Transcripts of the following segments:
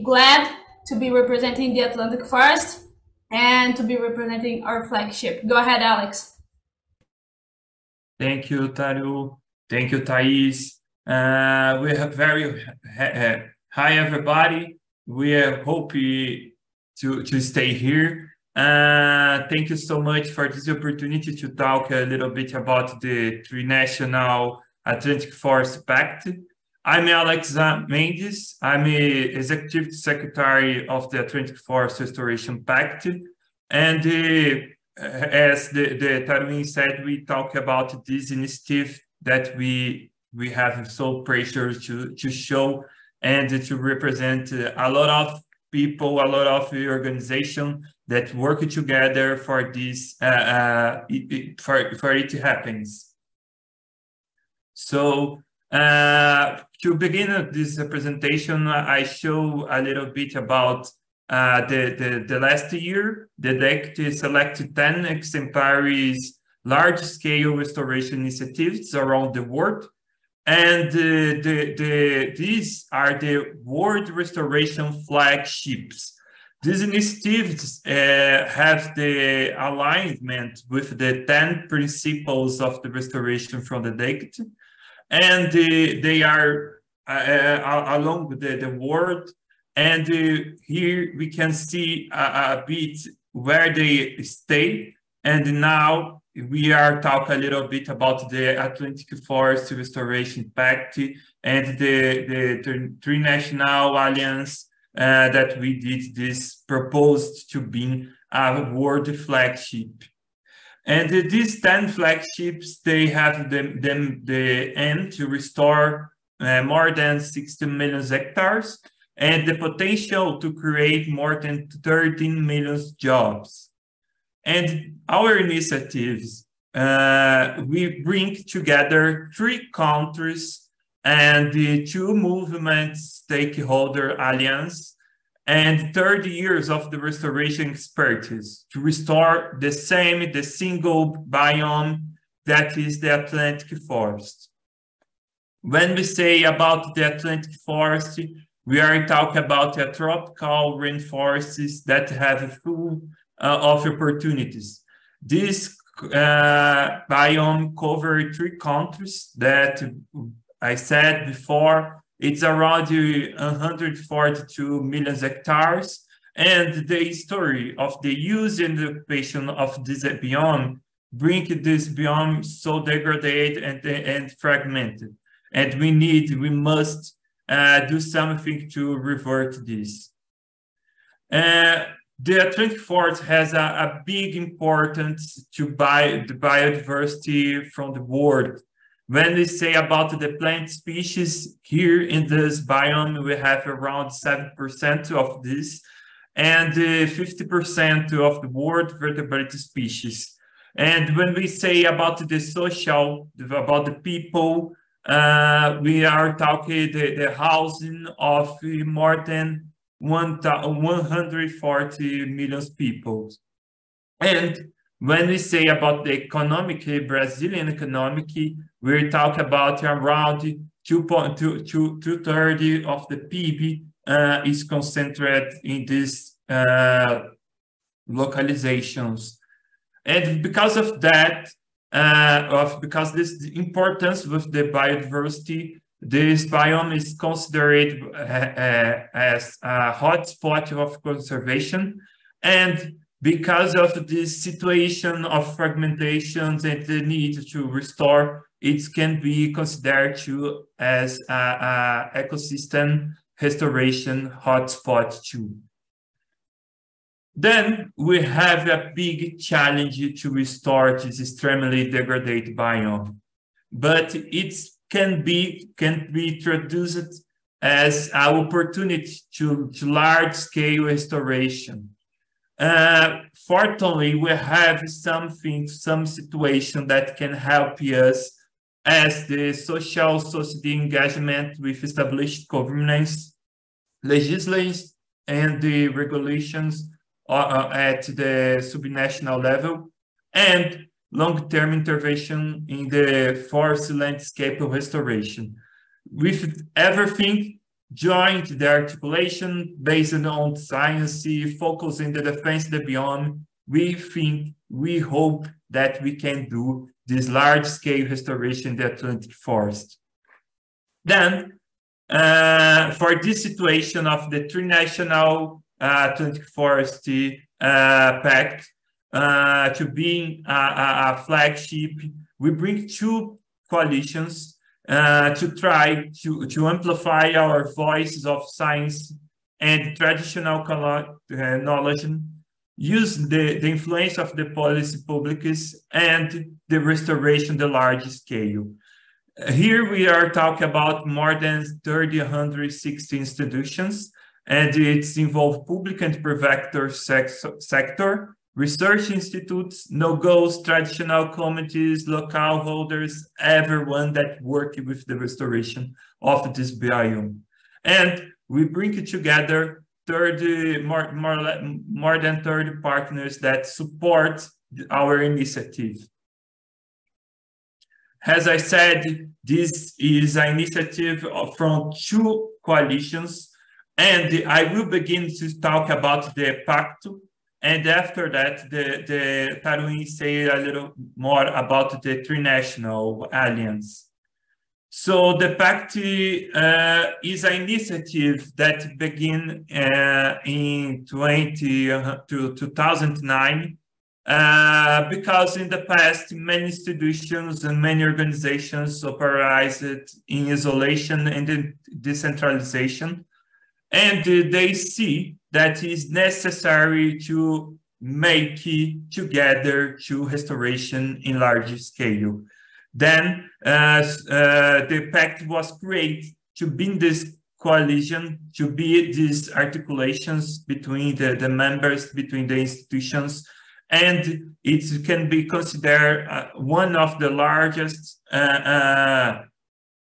glad to be representing the Atlantic Forest and to be representing our flagship. Go ahead, Alex. Thank you, Taru. Thank you, Thais. We have very hi, everybody. We are happy to stay here. Thank you so much for this opportunity to talk a little bit about the Trinational Atlantic Forest Pact. I'm Alex Mendes. I'm the Executive Secretary of the Atlantic Forest Restoration Pact. And as the Taruhim said, we talk about this initiative that we have so pressure to show and to represent a lot of people, a lot of organizations that work together for this, for it happens. So to begin this presentation, I show a little bit about the last year. The DECT selected 10 exemplaries, large-scale restoration initiatives around the world. And these are the World Restoration Flagships. These initiatives have the alignment with the 10 principles of the restoration from the DECT. And they are along the world. And here we can see a bit where they stay. And now we are talking a little bit about the Atlantic Forest Restoration Pact and the Trinational Alliance that we did this proposed to be a world flagship. And these 10 flagships, they have the aim to restore more than 60 million hectares and the potential to create more than 13 million jobs. And our initiatives, we bring together 3 countries and the 2 movements stakeholder alliance and 30 years of the restoration expertise to restore the single biome that is the Atlantic Forest. When we say about the Atlantic Forest, we are talking about a tropical rainforests that have full of opportunities. This biome covers 3 countries that I said before. It's around 142 million hectares, and the history of the use and the occupation of this biome bring this biome so degraded and fragmented. And we must do something to revert this. The Atlantic Forest has a big importance to the biodiversity from the world. When we say about the plant species, here in this biome, we have around 7% of this and 50% of the world vertebrate species. And when we say about the social, about the people, we are talking the housing of more than 140 million people. And when we say about the economic, Brazilian economic, we talk about around 2/3 of the PIB is concentrated in these localizations. And because of that, because this importance with the biodiversity, this biome is considered as a hotspot of conservation. And because of this situation of fragmentation and the need to restore, it can be considered as an ecosystem restoration hotspot too. Then we have a big challenge to restore this extremely degraded biome, but it can be traduced as an opportunity to large-scale restoration. Fortunately, we have some situation that can help us as the society engagement with established governance, legislation, and the regulations at the subnational level, and long-term intervention in the forest landscape restoration. With everything, joined the articulation based on science, focusing the defense of the biome. We hope that we can do this large-scale restoration in the Atlantic forest. Then, for this situation of the Trinational Atlantic Forest Pact to being a flagship, we bring two coalitions to try to amplify our voices of science and traditional knowledge, use the influence of the policy publics and the restoration the large scale. Here we are talking about more than 160 institutions, and it's involved public and private sector, research institutes, no-goes, traditional communities, local holders, everyone that work with the restoration of this biome. And we bring together more than 30 partners that support our initiative. As I said, this is an initiative from two coalitions, and I will begin to talk about the Pact, and after that, the Taruhim say a little more about the Trinational Alliance. So the Pact is an initiative that began in 2009, because in the past, many institutions and many organizations operated in isolation and decentralization, and they see that is necessary to make together to restoration in large scale. Then the Pact was created to be this coalition, to be these articulations between the members, between the institutions, and it can be considered one of the largest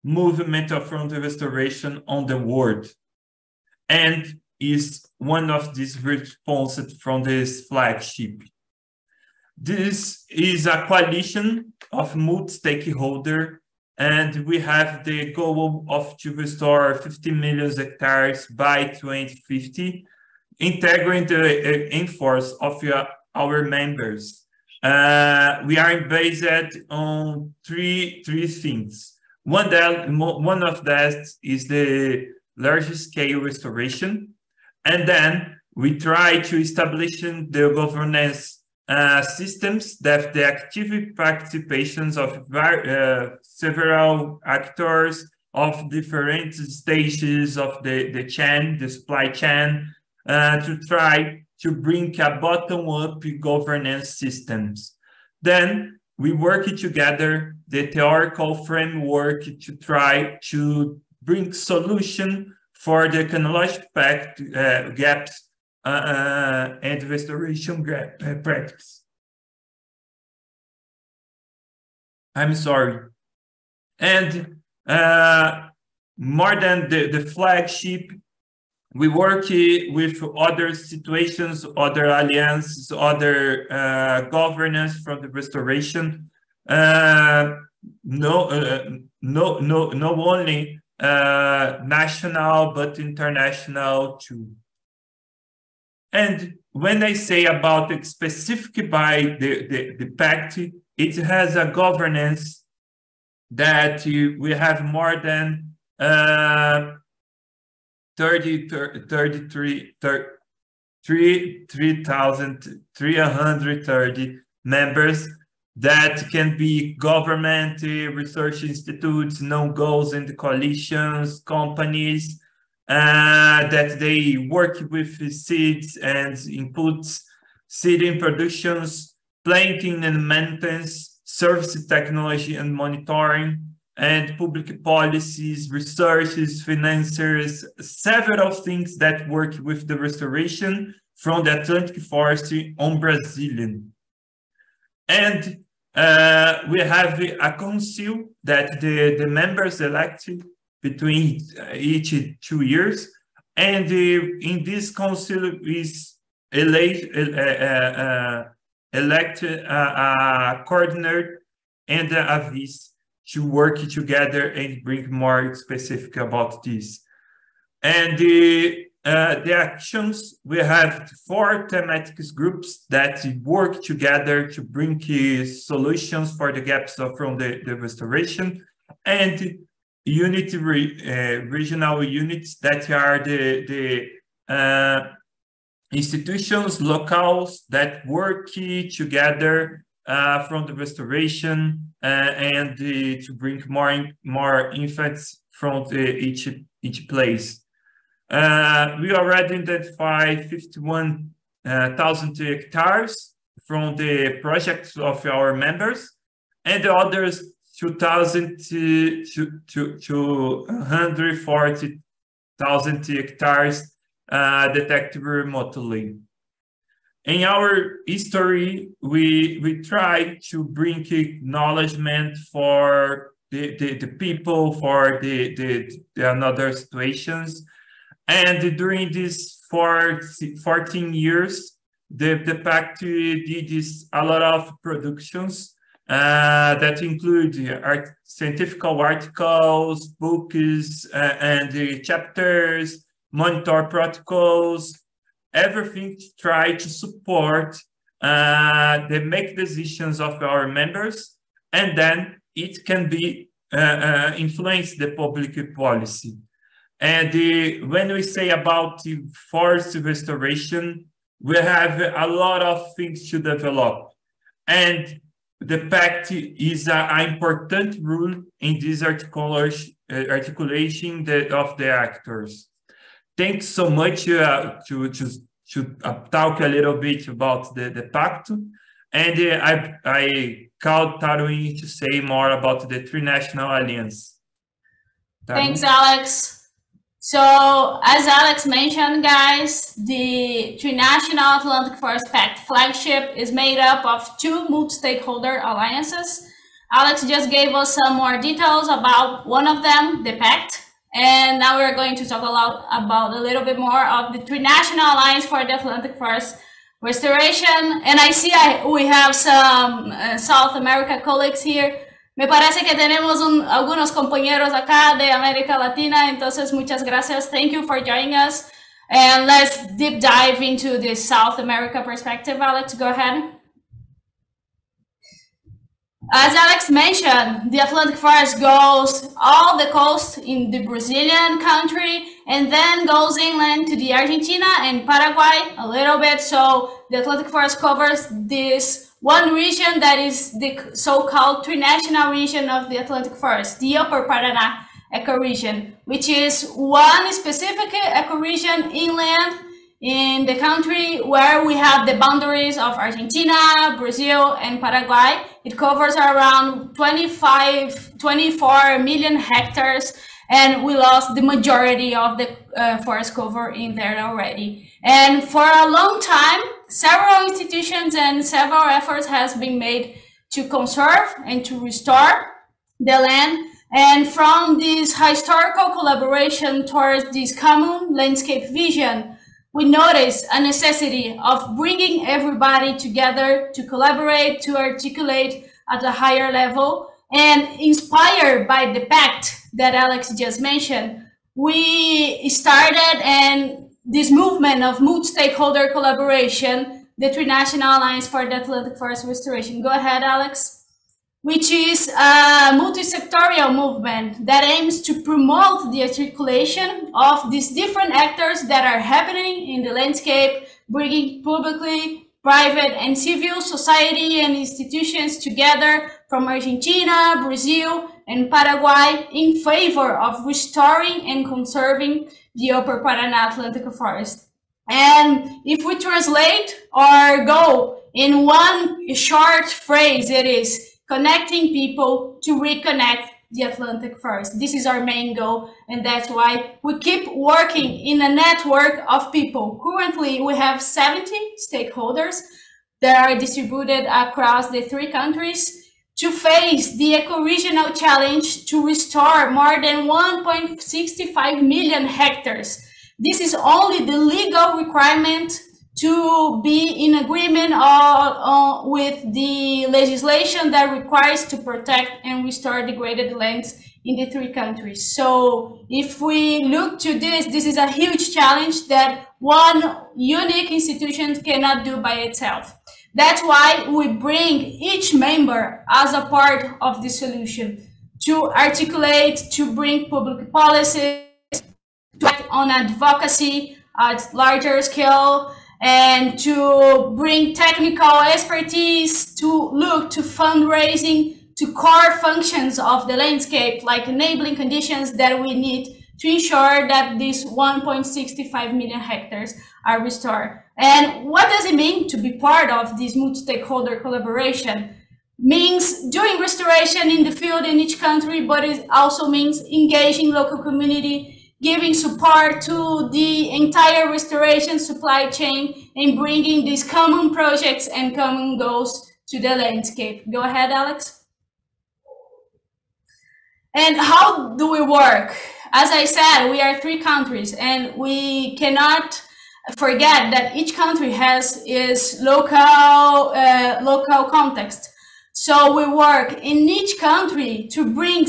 movement of front restoration on the world, and is one of these responses from this flagship. This is a coalition of multi-stakeholder, and we have the goal of to restore 50 million hectares by 2050, integrating the enforce of our members. We are based on three things. One of that is the large-scale restoration, and then we try to establish the governance systems that the active participations of several actors of different stages of the chain, the supply chain, to try to bring a bottom-up governance systems. Then we work together the theoretical framework to try to bring solution for the technological gaps and restoration practice. I'm sorry. And more than the flagship, we work with other situations, other alliances, other governance from the restoration. Not only national, but international too. And when I say about it specific by the Pact, it has a governance that we have more than 3,330 members that can be government, research institutes, no-goals and coalitions, companies, that they work with seeds and inputs, seeding productions, planting and maintenance, service technology and monitoring, and public policies, researches, financiers, several things that work with the restoration from the Atlantic Forestry on Brazilian. And we have a council that the members elected between each 2 years, and in this council is elected a coordinator and a vice to work together and bring more specific about this. And the actions, we have 4 thematic groups that work together to bring solutions for the gaps from the restoration, and regional units that are the institutions, locals that work together from the restoration and to bring more infants from each place. We already identified 51,000 hectares from the projects of our members, and the others 2,000 to 140,000 hectares detected remotely. In our history, we try to bring acknowledgement for the people, for the another situations. And during these 14 years, the Pact did a lot of productions that include scientific articles, books, and chapters, monitor protocols, everything to try to support the make decisions of our members, and then it can be influence the public policy. And when we say about the forest restoration, we have a lot of things to develop. And the Pact is an important rule in this articulation of the actors. Thanks so much to talk a little bit about the Pact. And I called Taruhim to say more about the Trinational Alliance. Thanks, Alex. So, as Alex mentioned, guys, the Trinational Atlantic Forest Pact flagship is made up of 2 multi-stakeholder alliances. Alex just gave us some more details about one of them, the Pact, and now we're going to talk about a little bit more of the Trinational Alliance for the Atlantic Forest Restoration. And I see we have some South America colleagues here. Me parece que tenemos algunos compañeros acá de América Latina, entonces muchas gracias. Thank you for joining us. And let's deep dive into the South America perspective. Alex, go ahead. As Alex mentioned, the Atlantic Forest goes all the coast in the Brazilian country and then goes inland to the Argentina and Paraguay a little bit. So the Atlantic Forest covers this one region that is the so-called Trinational region of the Atlantic Forest, the Upper Paraná ecoregion, which is one specific ecoregion inland in the country where we have the boundaries of Argentina, Brazil, and Paraguay. It covers around 24 million hectares, and we lost the majority of the forest cover in there already. And for a long time, several institutions and several efforts has been made to conserve and to restore the land. And from this historical collaboration towards this common landscape vision, we notice a necessity of bringing everybody together to collaborate, to articulate at a higher level. And inspired by the Pact that Alex just mentioned, we started this movement of multi-stakeholder collaboration, the Trinational Alliance for the Atlantic Forest Restoration. Go ahead, Alex. Which is a multi-sectoral movement that aims to promote the articulation of these different actors that are happening in the landscape, bringing publicly, private, and civil society and institutions together from Argentina, Brazil, and Paraguay in favor of restoring and conserving the Upper Paraná Atlantic Forest. And if we translate or go in one short phrase, it is connecting people to reconnect the Atlantic Forest. This is our main goal, and that's why we keep working in a network of people. Currently, we have 70 stakeholders that are distributed across the 3 countries to face the eco-regional challenge to restore more than 1.65 million hectares. This is only the legal requirement to be in agreement with the legislation that requires to protect and restore degraded lands in the three countries. So if we look to this is a huge challenge that one unique institution cannot do by itself. That's why we bring each member as a part of the solution to articulate, to bring public policies, to act on advocacy at larger scale, and to bring technical expertise, to look to fundraising, to core functions of the landscape, like enabling conditions that we need to ensure that these 1.65 million hectares are restored. And what does it mean to be part of this multi-stakeholder collaboration? Means doing restoration in the field in each country, but it also means engaging local community, giving support to the entire restoration supply chain, and bringing these common projects and common goals to the landscape. Go ahead, Alex. And how do we work? As I said, we are three countries, and we cannot forget that each country has its local context. So we work in each country to bring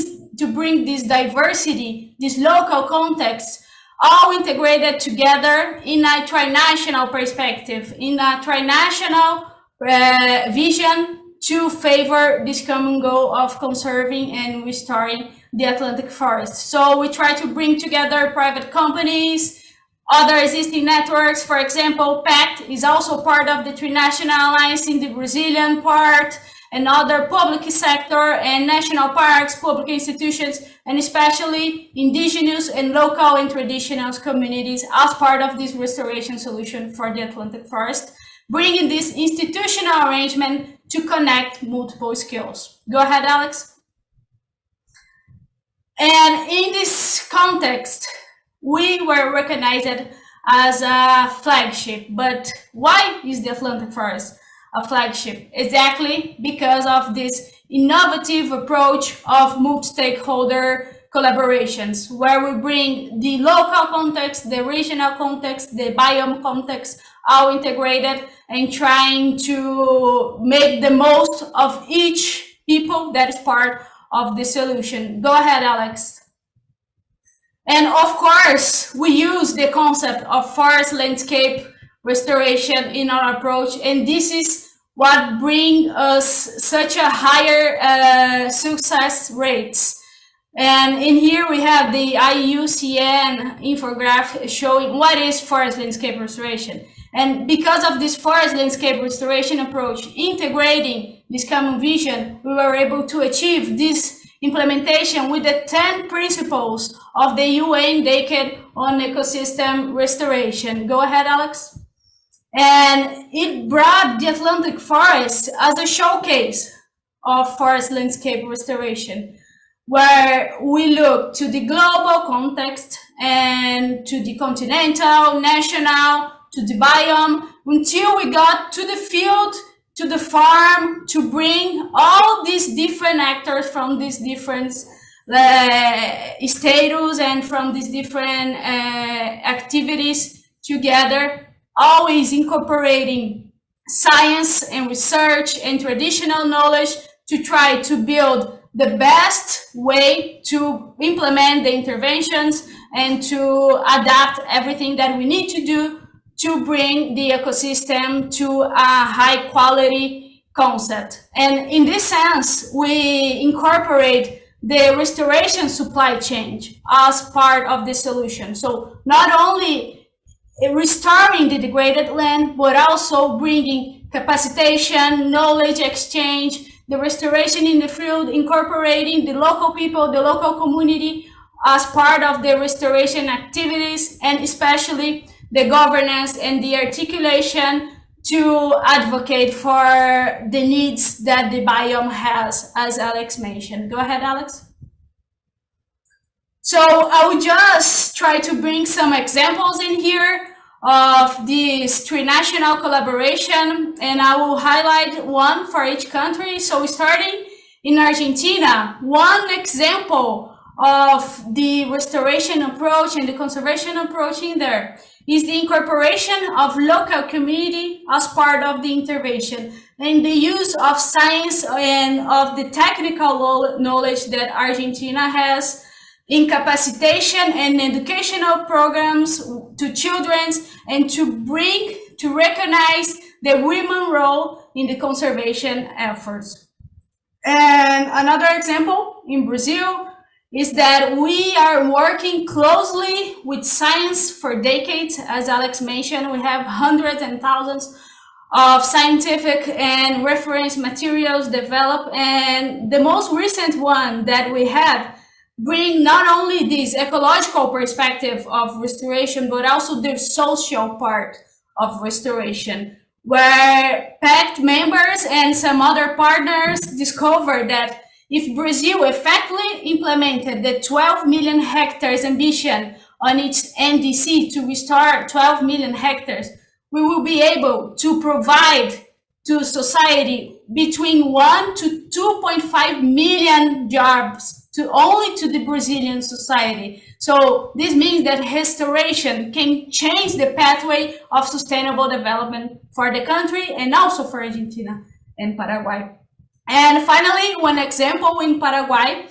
this diversity, this local context, all integrated together in a trinational perspective, in a trinational vision to favor this common goal of conserving and restoring the Atlantic forest. So we try to bring together private companies, other existing networks. For example, Pact is also part of the Trinational Alliance in the Brazilian part, and other public sector and national parks, public institutions, and especially indigenous and local and traditional communities as part of this restoration solution for the Atlantic forest, bringing this institutional arrangement to connect multiple skills. Go ahead, Alex. And in this context, we were recognized as a flagship. But why is the Atlantic forest a flagship? Exactly because of this innovative approach of multi-stakeholder collaborations, where we bring the local context, the regional context, the biome context, all integrated, and trying to make the most of each people that is part of the solution. Go ahead, Alex. And of course, we use the concept of forest landscape restoration in our approach, and this is what brings us such a higher success rates. And in here we have the IUCN infographic showing what is forest landscape restoration. And because of this forest landscape restoration approach, integrating this common vision, we were able to achieve this implementation with the 10 principles of the UN Decade on Ecosystem Restoration. Go ahead, Alex. And it brought the Atlantic forest as a showcase of forest landscape restoration, where we look to the global context and to the continental, national, to the biome, until we got to the field, to the farm, to bring all these different actors from these different status and from these different activities together, always incorporating science and research and traditional knowledge to try to build the best way to implement the interventions and to adapt everything that we need to do to bring the ecosystem to a high quality concept. And in this sense, we incorporate the restoration supply chain as part of the solution. So not only restoring the degraded land, but also bringing capacitation, knowledge exchange, the restoration in the field, incorporating the local people, the local community as part of the restoration activities, and especially the governance and the articulation to advocate for the needs that the biome has, as Alex mentioned. Go ahead, Alex. So I will just try to bring some examples in here of this trinational collaboration, and I will highlight one for each country. So starting in Argentina, one example of the restoration approach and the conservation approach in there is the incorporation of local community as part of the intervention, and the use of science and of the technical knowledge that Argentina has in capacitation and educational programs to children, and to recognize the women's role in the conservation efforts. And another example in Brazil is that we are working closely with science for decades. As Alex mentioned, we have hundreds and thousands of scientific and reference materials developed, and the most recent one that we had bring not only this ecological perspective of restoration, but also the social part of restoration, where Pact members and some other partners discovered that if Brazil effectively implemented the 12 million hectares ambition on its NDC to restore 12 million hectares, we will be able to provide to society between 1 to 2.5 million jobs only to the Brazilian society. So this means that restoration can change the pathway of sustainable development for the country and also for Argentina and Paraguay. And finally, one example in Paraguay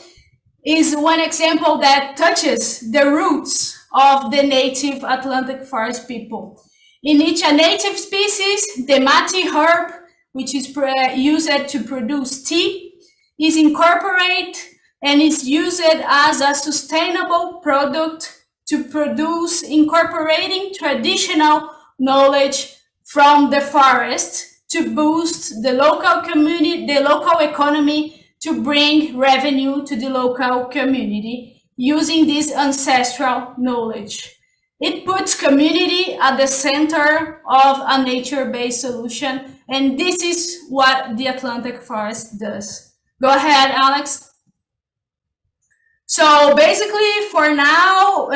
is one example that touches the roots of the native Atlantic forest people. In each native species, the mati herb, which is used to produce tea, is incorporated and is used as a sustainable product to produce, incorporating traditional knowledge from the forest to boost the local community, the local economy, to bring revenue to the local community using this ancestral knowledge. It puts community at the center of a nature-based solution, and this is what the Atlantic forest does. Go ahead, Alex. So basically, for now,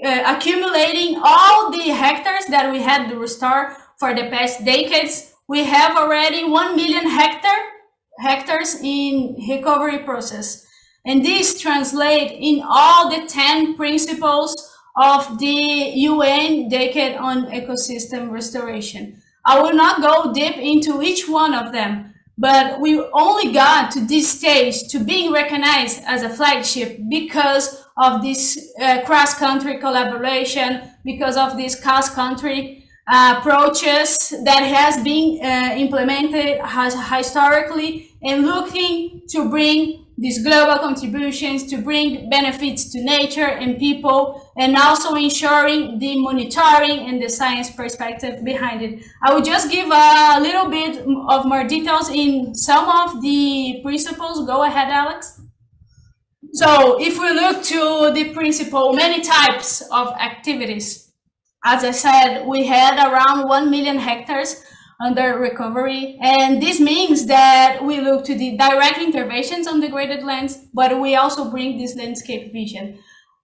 accumulating all the hectares that we had to restore for the past decades, we have already 1 million hectares in recovery process. And this translates in all the 10 principles of the UN Decade on Ecosystem Restoration. I will not go deep into each one of them, but we only got to this stage to being recognized as a flagship because of this cross-country collaboration, because of these cross-country approaches that has been implemented historically, and looking to bring these global contributions to bring benefits to nature and people, and also ensuring the monitoring and the science perspective behind it. I will just give a little bit of more details in some of the principles. Go ahead, Alex. So if we look to the principle, many types of activities. As I said, we had around 1 million hectares under recovery, and this means that we look to the direct interventions on degraded lands, but we also bring this landscape vision.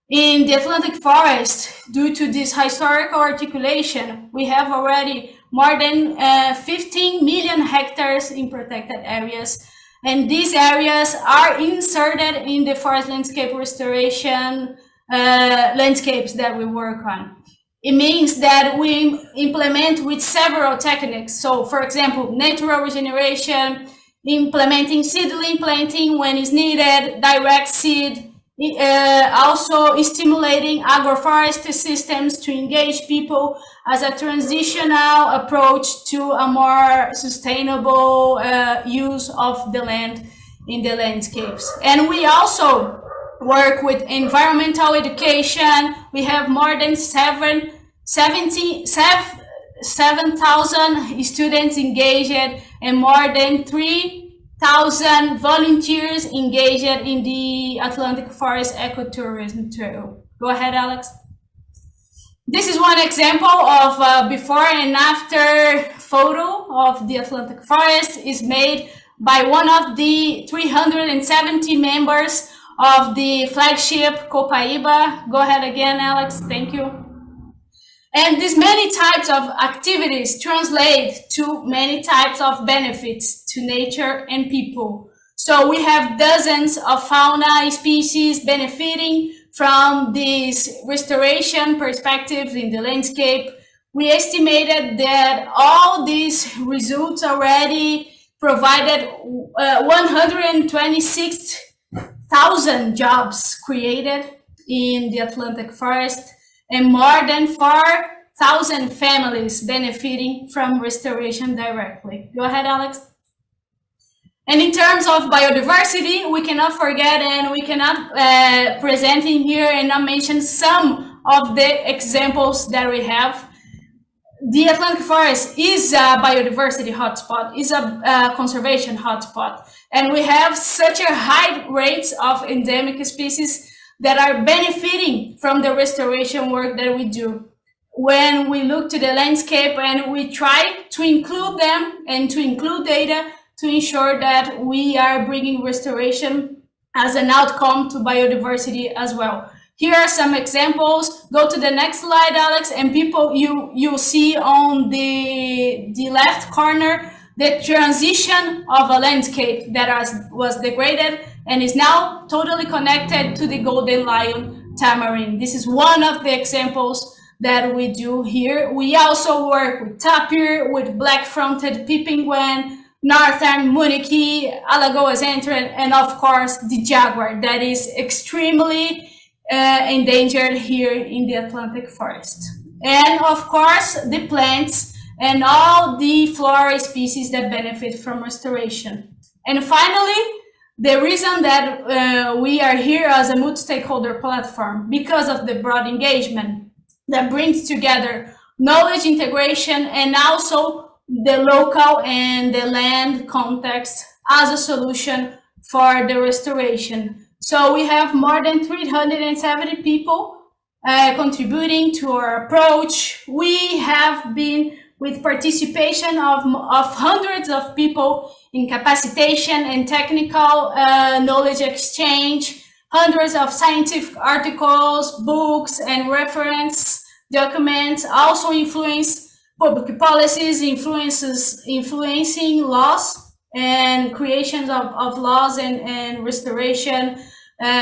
In the Atlantic forest, due to this historical articulation, we have already more than 15 million hectares in protected areas, and these areas are inserted in the forest landscape restoration landscapes that we work on. It means that we implement with several techniques. So, for example, natural regeneration, implementing seedling planting when it's needed, direct seed, also stimulating agroforestry systems to engage people as a transitional approach to a more sustainable use of the land in the landscapes. And we also work with environmental education. We have more than 7,000 students engaged and more than 3,000 volunteers engaged in the Atlantic Forest Ecotourism Trail. Go ahead, Alex. This is one example of before and after photo of the Atlantic Forest. Is made by one of the 370 members of the flagship Copaíba. Go ahead again, Alex. Thank you. And these many types of activities translate to many types of benefits to nature and people. So we have dozens of fauna species benefiting from this restoration perspectives in the landscape, we estimated that all these results already provided 126,000 jobs created in the Atlantic forest and more than 4,000 families benefiting from restoration directly. Go ahead, Alex. And in terms of biodiversity, we cannot forget and we cannot present in here and not mention some of the examples that we have. The Atlantic forest is a biodiversity hotspot, is a conservation hotspot, and we have such a high rates of endemic species that are benefiting from the restoration work that we do. When we look to the landscape and we try to include them and to include data to ensure that we are bringing restoration as an outcome to biodiversity as well. Here are some examples. Go to the next slide, Alex, and people, you'll see on the left corner the transition of a landscape that was degraded and is now totally connected to the golden lion tamarin. This is one of the examples that we do here. We also work with tapir, with black-fronted penguin, northern muniki, Alagoas entrant, and of course the jaguar that is extremely endangered here in the Atlantic forest. And of course the plants and all the flora species that benefit from restoration. And finally, the reason that we are here as a multi-stakeholder platform, because of the broad engagement that brings together knowledge integration and also the local and the land context as a solution for the restoration. So we have more than 370 people contributing to our approach. We have been with participation of hundreds of people in capacitation and technical knowledge exchange, hundreds of scientific articles, books, and reference documents, also influence public policies, influencing laws and creations of laws and restoration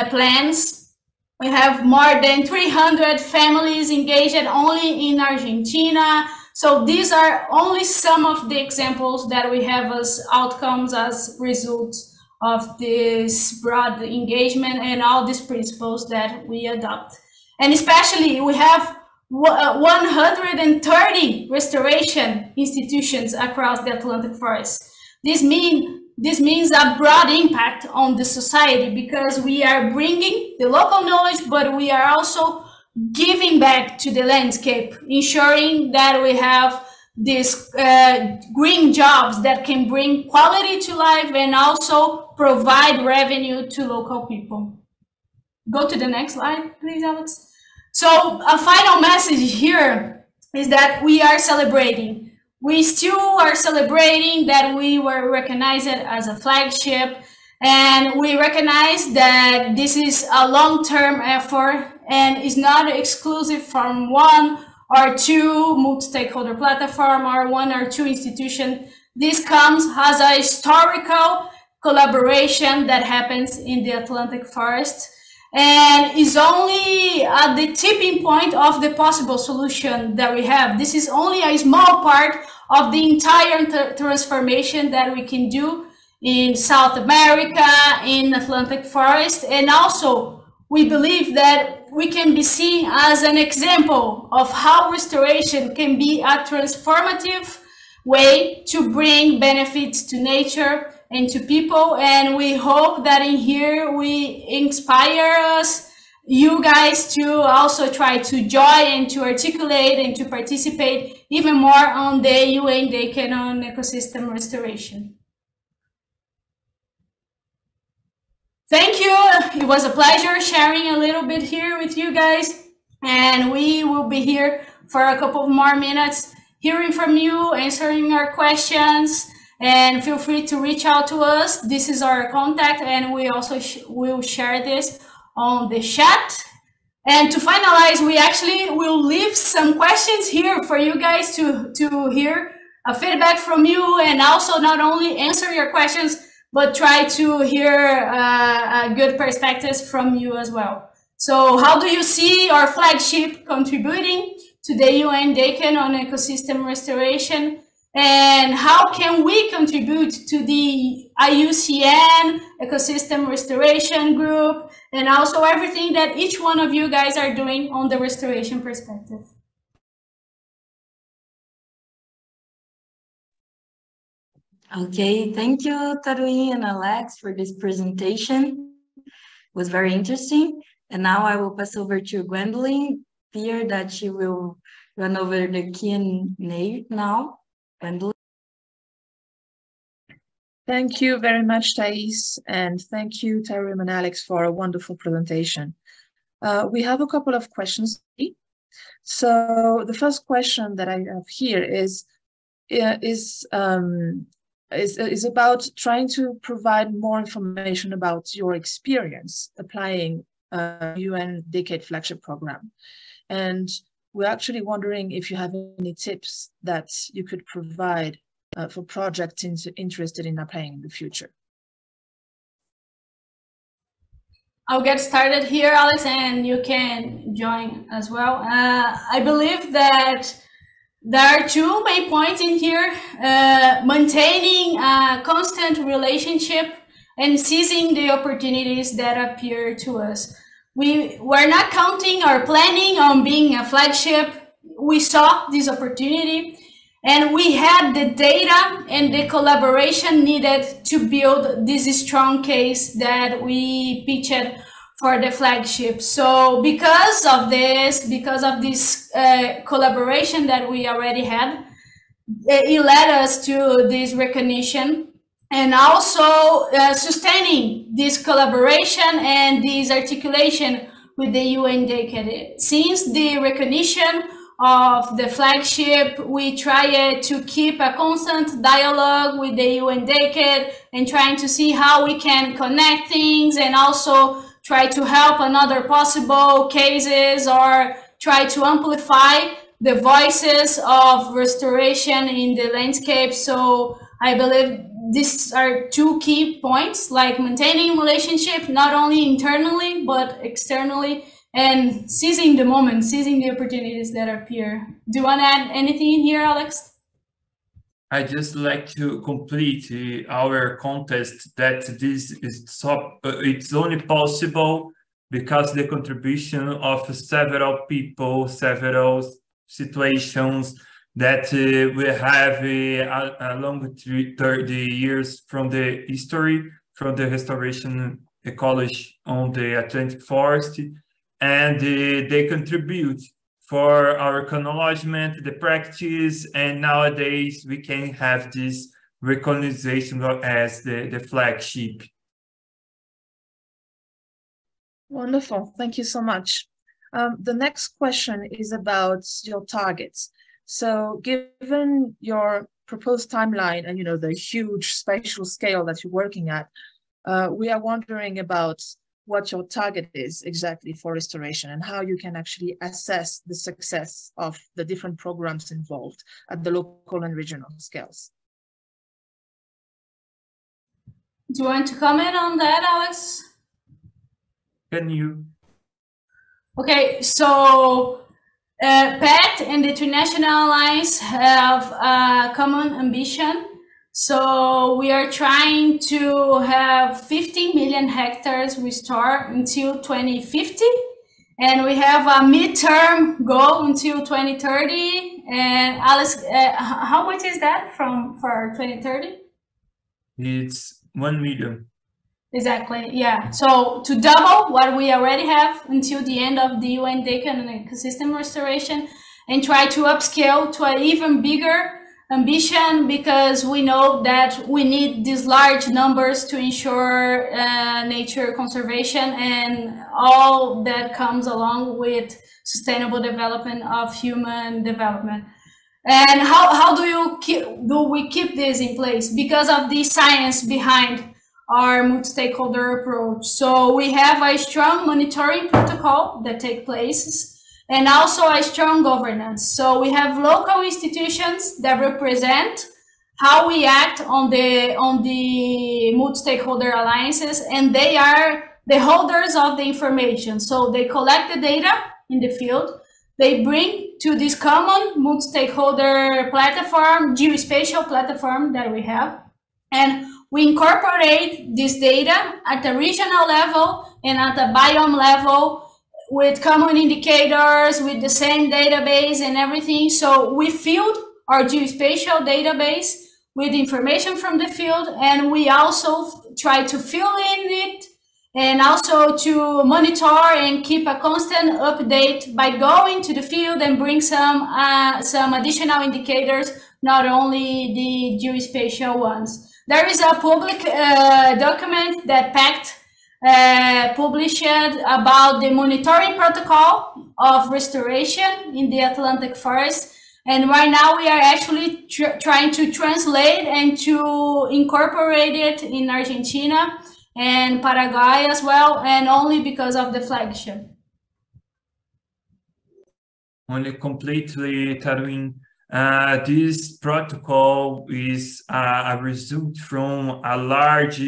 plans. We have more than 300 families engaged only in Argentina. So these are only some of the examples that we have as outcomes, as results of this broad engagement and all these principles that we adopt. And especially we have 130 restoration institutions across the Atlantic forest. This means a broad impact on the society because we are bringing the local knowledge, but we are also giving back to the landscape, ensuring that we have these green jobs that can bring quality to life and also provide revenue to local people. Go to the next slide, please, Alex. So a final message here is that we are celebrating. We still are celebrating that we were recognized as a flagship, and we recognize that this is a long-term effort and is not exclusive from one or two multi-stakeholder platform or one or two institutions. This comes as a historical collaboration that happens in the Atlantic forest and is only at the tipping point of the possible solution that we have. This is only a small part of the entire transformation that we can do in South America, in Atlantic forest, and also we believe that we can be seen as an example of how restoration can be a transformative way to bring benefits to nature and to people. And we hope that in here we inspire us, you guys, to also try to join and to articulate and to participate even more on the UN Decade on Ecosystem Restoration. Thank you. It was a pleasure sharing a little bit here with you guys. And we will be here for a couple more minutes, hearing from you, answering our questions, and feel free to reach out to us. This is our contact, and we also will share this on the chat. And to finalize, we actually will leave some questions here for you guys to hear a feedback from you, and also not only answer your questions, but try to hear good perspectives from you as well. So how do you see our flagship contributing to the UN decade on ecosystem restoration? And how can we contribute to the IUCN ecosystem restoration group, and also everything that each one of you guys are doing on the restoration perspective? Okay, thank you, Taruhim and Alex, for this presentation. It was very interesting. And now I will pass over to Gwendolyn here, that she will run over the Q&A now. Gwendolyn. Thank you very much, Thais, and thank you, Taruhim and Alex, for a wonderful presentation. We have a couple of questions. So the first question that I have here is about trying to provide more information about your experience applying UN Decade Flagship Program. And we're actually wondering if you have any tips that you could provide for projects interested in applying in the future. I'll get started here, Alex, and you can join as well. I believe that there are two main points in here: maintaining a constant relationship and seizing the opportunities that appear to us. We're not counting or planning on being a flagship. We saw this opportunity, and we had the data and the collaboration needed to build this strong case that we pitched for the flagship. So because of this collaboration that we already had, it led us to this recognition, and also sustaining this collaboration and this articulation with the UN Decade. Since the recognition of the flagship, we tried to keep a constant dialogue with the UN Decade and trying to see how we can connect things, and also try to help another possible cases, or try to amplify the voices of restoration in the landscape. So I believe these are two key points, like maintaining relationship, not only internally, but externally, and seizing the moment, seizing the opportunities that appear. Do you want to add anything in here, Alex? I just like to complete our contest that this is it's only possible because the contribution of several people, several situations that we have along 30 years from the history, from the restoration ecology on the Atlantic forest, and they contribute for our acknowledgement, the practice, and nowadays we can have this recognition as the flagship. Wonderful, thank you so much. The next question is about your targets. So given your proposed timeline and the huge spatial scale that you're working at, we are wondering about what your target is exactly for restoration, and how you can actually assess the success of the different programs involved at the local and regional scales. Do you want to comment on that, Alex? Can you? Okay, so Pact and the Trinational Alliance have a common ambition. So we are trying to have 50 million hectares restored until 2050. And we have a midterm goal until 2030. And Alice, how much is that for 2030? It's 1 million. Exactly, yeah. So to double what we already have until the end of the UN Decade on ecosystem restoration, and try to upscale to an even bigger ambition, because we know that we need these large numbers to ensure nature conservation and all that comes along with sustainable development of human development. And how do we keep this in place? Because of the science behind our multi-stakeholder approach. So we have a strong monitoring protocol that takes place, and also a strong governance. So we have local institutions that represent how we act on the multi-stakeholder alliances, and they are the holders of the information. So they collect the data in the field, they bring to this common multi-stakeholder platform, geospatial platform that we have, and we incorporate this data at the regional level and at the biome level with common indicators, with the same database and everything. So we filled our geospatial database with information from the field, and we also try to fill in it and also to monitor and keep a constant update by going to the field and bring some additional indicators, not only the geospatial ones. There is a public document that Pact published about the monitoring protocol of restoration in the Atlantic forest. And right now we are actually trying to translate and to incorporate it in Argentina and Paraguay as well, and only because of the flagship. Only completely, Taruhim. This protocol is a result from a large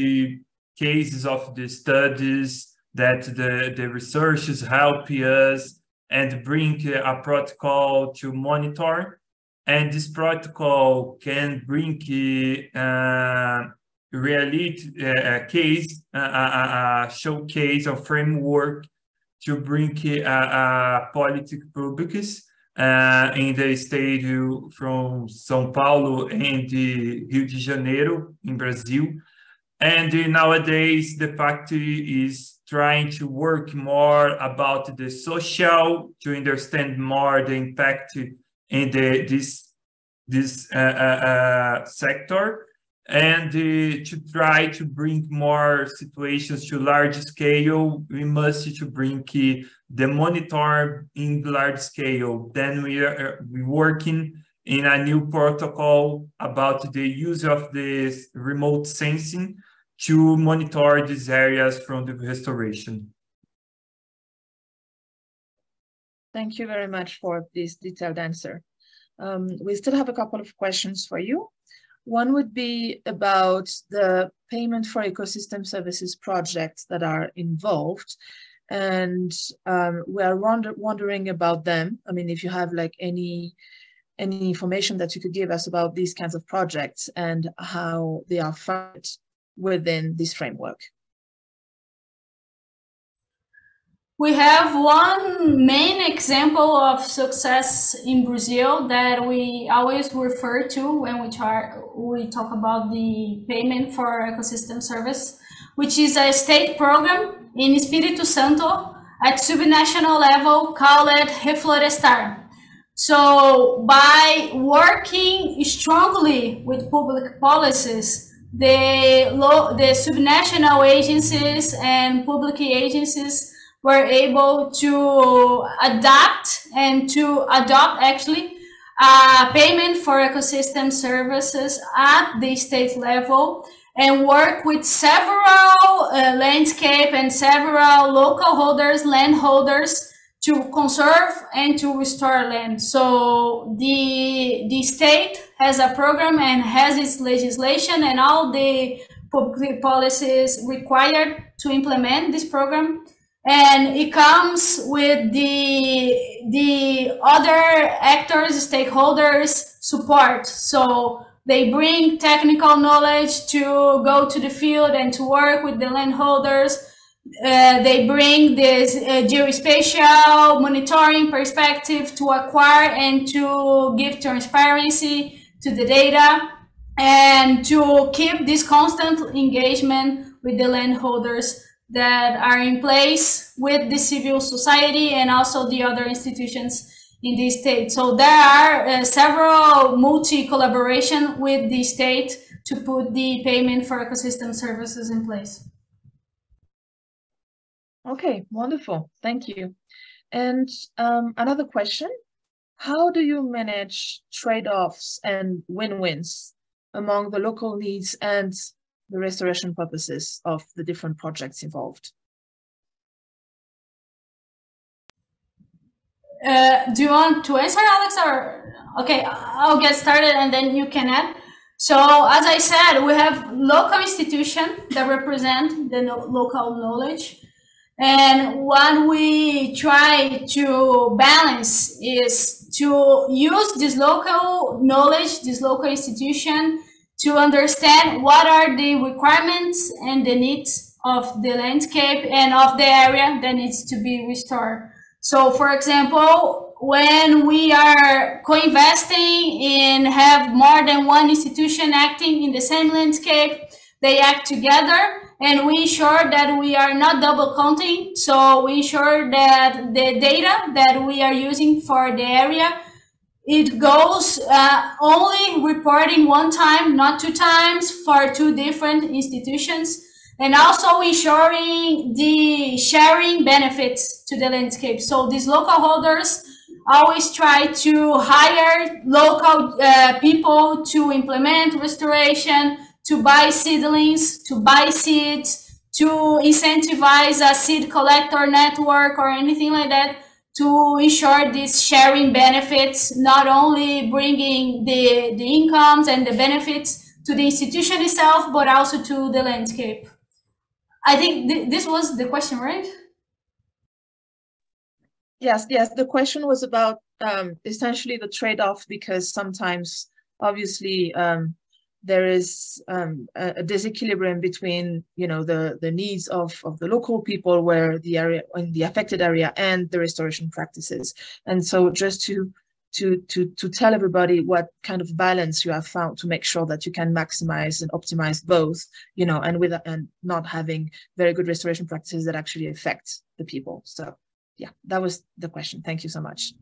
cases of the studies that the researchers help us and bring a protocol to monitor. And this protocol can bring reality case, a showcase of framework to bring politics publics in the state from São Paulo and Rio de Janeiro in Brazil. And nowadays, the Pact is trying to work more about the social, to understand more the impact in this sector, and to try to bring more situations to large scale. We must to bring the monitor in large scale. Then we working in a new protocol about the use of this remote sensing to monitor these areas from the restoration. Thank you very much for this detailed answer. We still have a couple of questions for you. One would be about the payment for ecosystem services projects that are involved. And we are wondering about them. I mean, if you have like any information that you could give us about these kinds of projects and how they are funded within this framework. We have one main example of success in Brazil that we always refer to when we talk about the payment for ecosystem service, which is a state program in Espírito Santo at subnational level called Reflorestar. So by working strongly with public policies, the subnational agencies and public agencies were able to adapt and to adopt actually payment for ecosystem services at the state level and work with several landscape and several local holders, landholders, to conserve and to restore land. So the state has a program and has its legislation and all the public policies required to implement this program. And it comes with the other actors, stakeholders support. So they bring technical knowledge to go to the field and to work with the landholders. They bring this geospatial monitoring perspective to acquire and to give transparency to the data and to keep this constant engagement with the landholders that are in place with the civil society and also the other institutions in the state. So there are several multi-collaboration with the state to put the payment for ecosystem services in place. Okay, wonderful. Thank you. And another question, how do you manage trade-offs and win-wins among the local needs and the restoration purposes of the different projects involved? Do you want to answer, Alex, or? Okay, I'll get started and then you can add. So as I said, we have local institutions that represent the local knowledge. And what we try to balance is to use this local knowledge, this local institution, to understand what are the requirements and the needs of the landscape and of the area that needs to be restored. So, for example, when we are co-investing in have more than one institution acting in the same landscape, they act together, and we ensure that we are not double counting. So we ensure that the data that we are using for the area, it goes only reporting one time, not two times for two different institutions, and also ensuring the sharing benefits to the landscape. So these local holders always try to hire local people to implement restoration, to buy seedlings, to buy seeds, to incentivize a seed collector network or anything like that, to ensure these sharing benefits, not only bringing the incomes and the benefits to the institution itself, but also to the landscape. I think this was the question, right? Yes, the question was about essentially the trade-off, because sometimes, obviously, there is a disequilibrium between, you know, the needs of the local people where the area in the affected area and the restoration practices. And so just to tell everybody what kind of balance you have found to make sure that you can maximize and optimize both, you know, and not having very good restoration practices that actually affect the people. So yeah, that was the question. Thank you so much.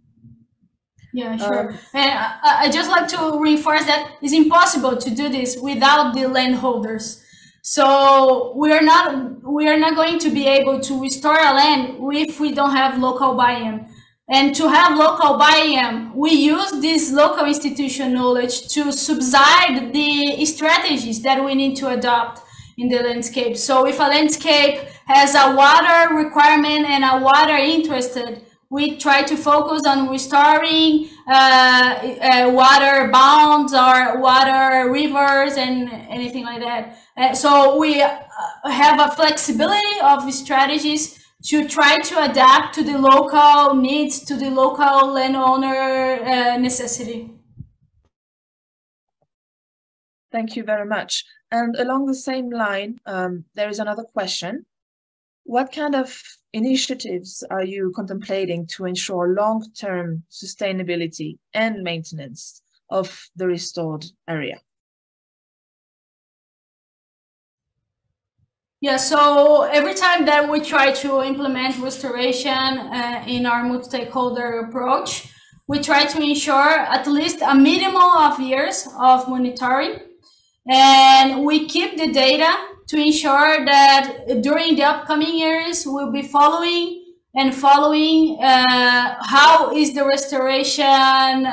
Yeah, sure. And I just like to reinforce that it's impossible to do this without the landholders. So we are not going to be able to restore a land if we don't have local buy-in. And to have local buy-in, we use this local institution knowledge to subside the strategies that we need to adopt in the landscape. So if a landscape has a water requirement and a water interested, we try to focus on restoring water bounds or water rivers and anything like that. So we have a flexibility of strategies to try to adapt to the local needs, to the local landowner necessity. Thank you very much. And along the same line, there is another question. What kind of initiatives are you contemplating to ensure long-term sustainability and maintenance of the restored area? Yeah, so every time that we try to implement restoration in our multi-stakeholder approach, we try to ensure at least a minimum of years of monitoring, and we keep the data to ensure that during the upcoming years, we'll be following how is the restoration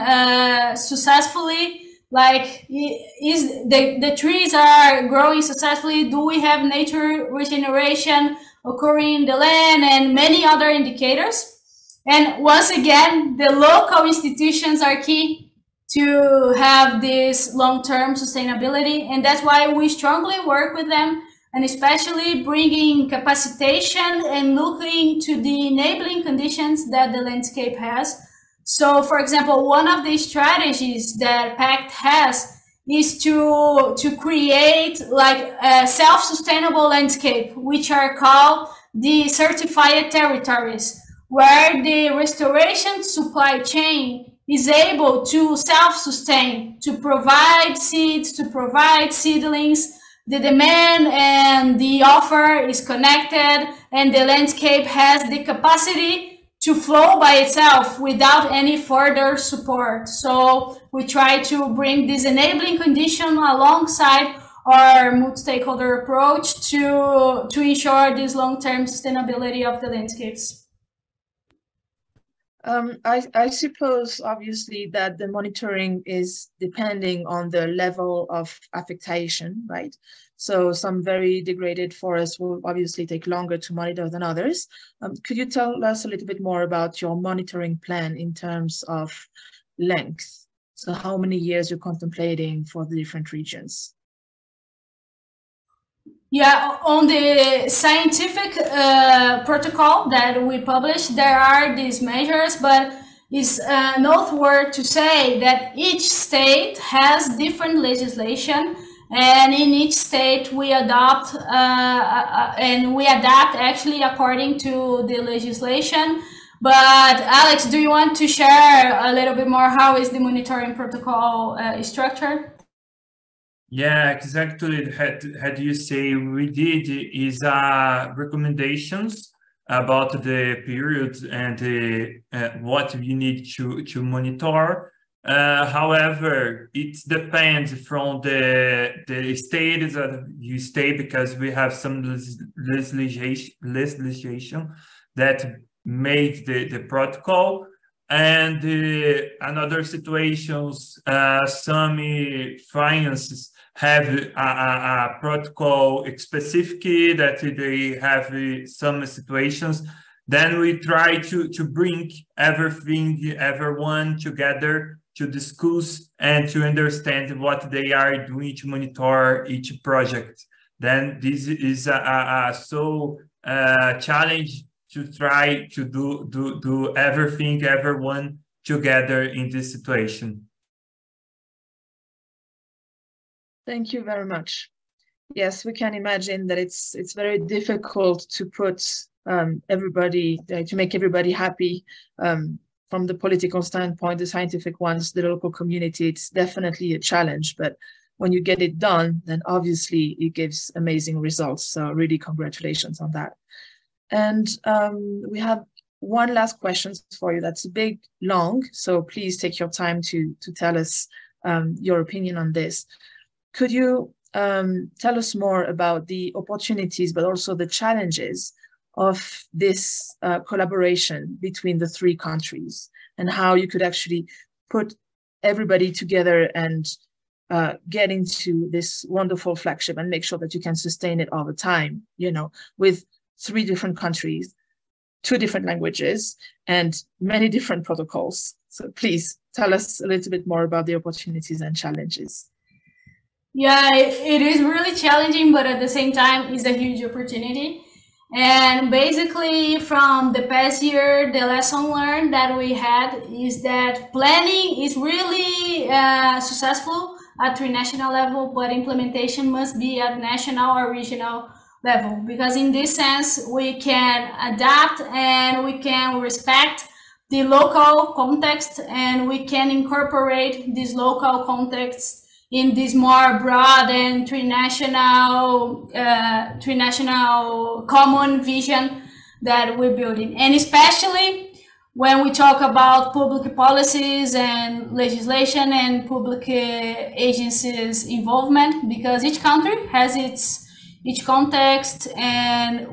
successfully. Like, is the trees are growing successfully? Do we have nature regeneration occurring in the land, and many other indicators? And once again, the local institutions are key to have this long-term sustainability, and that's why we strongly work with them, and especially bringing capacitation and looking to the enabling conditions that the landscape has. So, for example, one of the strategies that Pact has is to create like a self-sustainable landscape, which are called the certified territories, where the restoration supply chain is able to self-sustain, to provide seeds, to provide seedlings. The demand and the offer is connected, and the landscape has the capacity to flow by itself without any further support. So we try to bring this enabling condition alongside our multi-stakeholder approach to ensure this long-term sustainability of the landscapes. I suppose, obviously, that the monitoring is depending on the level of affectation, right? So some very degraded forests will obviously take longer to monitor than others. Could you tell us a little bit more about your monitoring plan in terms of length? So how many years you're contemplating for the different regions? Yeah, on the scientific protocol that we publish, there are these measures, but it's noteworthy to say that each state has different legislation, and in each state we adopt and we adapt actually according to the legislation. But Alex, do you want to share a little bit more how is the monitoring protocol structured? Yeah, exactly. Had you say we did is recommendations about the period and what we need to monitor. However, it depends from the state that you stay, because we have some legislation that made the protocol. And another situations, some finances have a protocol specifically that they have some situations. Then we try to bring everyone together to discuss and to understand what they are doing to monitor each project. Then this is so challenge to try to do everything, everyone together in this situation. Thank you very much. Yes, we can imagine that it's very difficult to put everybody, to make everybody happy from the political standpoint, the scientific ones, the local community. It's definitely a challenge, but when you get it done, then obviously it gives amazing results. So really congratulations on that. And we have one last question for you that's a bit long, so please take your time to tell us your opinion on this. Could you tell us more about the opportunities, but also the challenges of this collaboration between the three countries, and how you could actually put everybody together and get into this wonderful flagship and make sure that you can sustain it all the time, you know, with 3 different countries, 2 different languages, and many different protocols. So please tell us a little bit more about the opportunities and challenges. Yeah, it is really challenging, but at the same time, it's a huge opportunity. And basically, from the past year, the lesson learned that we had is that planning is really successful at Trinational level, but implementation must be at national or regional level, because in this sense, we can adapt and we can respect the local context, and we can incorporate this local context in this more broad and trinational common vision that we're building. And especially when we talk about public policies and legislation and public agencies involvement, because each country has each context, and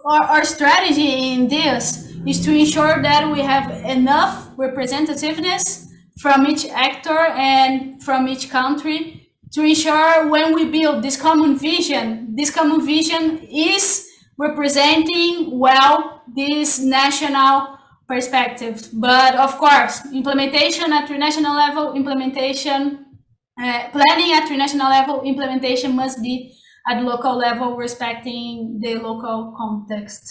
our strategy in this is to ensure that we have enough representativeness from each actor and from each country to ensure when we build this common vision is representing well these national perspectives. But of course, implementation at Trinational level, planning at Trinational level, implementation must be at local level, respecting the local context.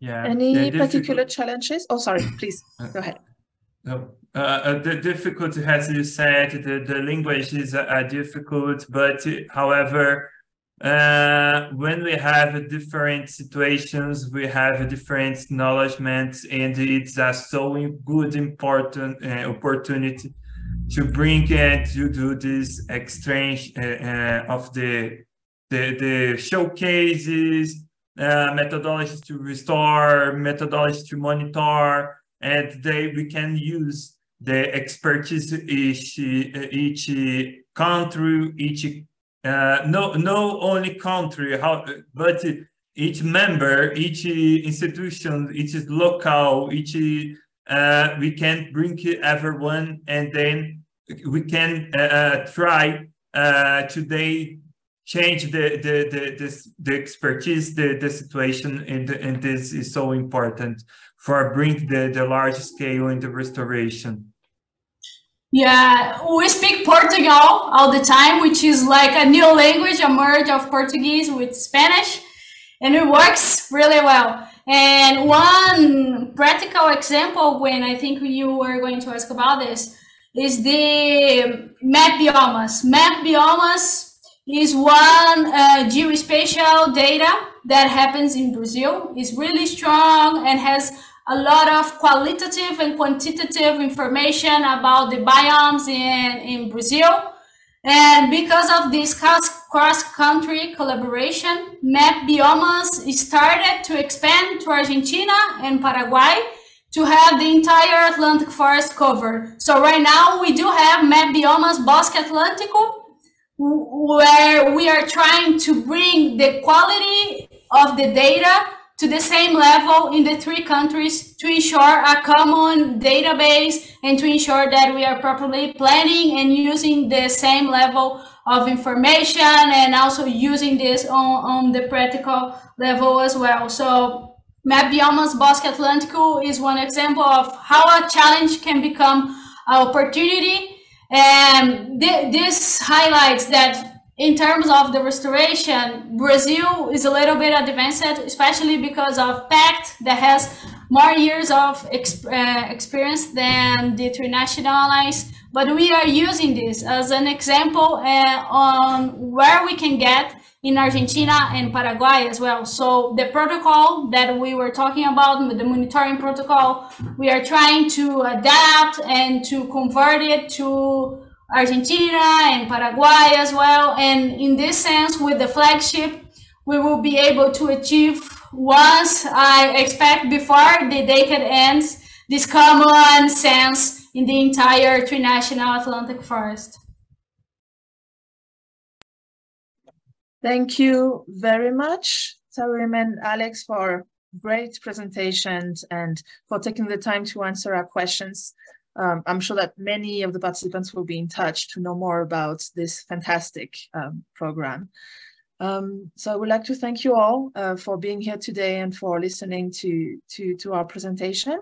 Yeah. Any particular challenges? Oh, sorry, please go ahead. No, the difficulty, as you said, the language is difficult, but however, when we have different situations, we have different acknowledgements, and it's a so good, important opportunity to bring and to do this exchange of the showcases, methodologies to restore, methodologies to monitor, and we can use the expertise each country, no only country, but each member, each institution, each local, we can bring everyone, and then we can try today change the expertise, the situation, and this is so important for bring the large scale in the restoration. Yeah, we speak Portugal all the time, which is like a new language, a merge of Portuguese with Spanish, and it works really well. And one practical example, when I think you were going to ask about this, is the map biomas. Map biomas is one geospatial data that happens in Brazil. It's really strong and has a lot of qualitative and quantitative information about the biomes in Brazil. And because of this cross-country collaboration, Map Biomas started to expand to Argentina and Paraguay to have the entire Atlantic forest covered. So right now we do have Map Biomas Bosque Atlântico, where we are trying to bring the quality of the data to the same level in the three countries to ensure a common database and to ensure that we are properly planning and using the same level of information and also using this on the practical level as well. So Map Biomas Bosque Atlântico is one example of how a challenge can become an opportunity. And this highlights that in terms of the restoration, Brazil is a little bit advanced, especially because of Pact that has more years of experience than the Trinational Alliance. But we are using this as an example on where we can get in Argentina and Paraguay as well. So the protocol that we were talking about, the monitoring protocol, we are trying to adapt and to convert it to Argentina and Paraguay as well. And in this sense, with the flagship, we will be able to achieve, once I expect before the decade ends, this common sense in the entire Trinational Atlantic forest. Thank you very much, Taruhim and Alex, for great presentations and for taking the time to answer our questions. I'm sure that many of the participants will be in touch to know more about this fantastic program. So I would like to thank you all for being here today and for listening to our presentation.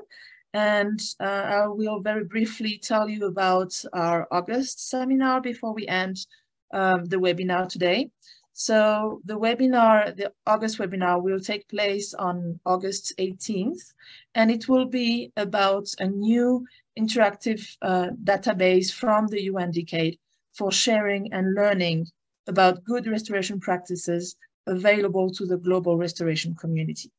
And I will very briefly tell you about our August seminar before we end the webinar today. So the August webinar will take place on August 18th, and it will be about a new interactive database from the UN Decade for sharing and learning about good restoration practices available to the global restoration community.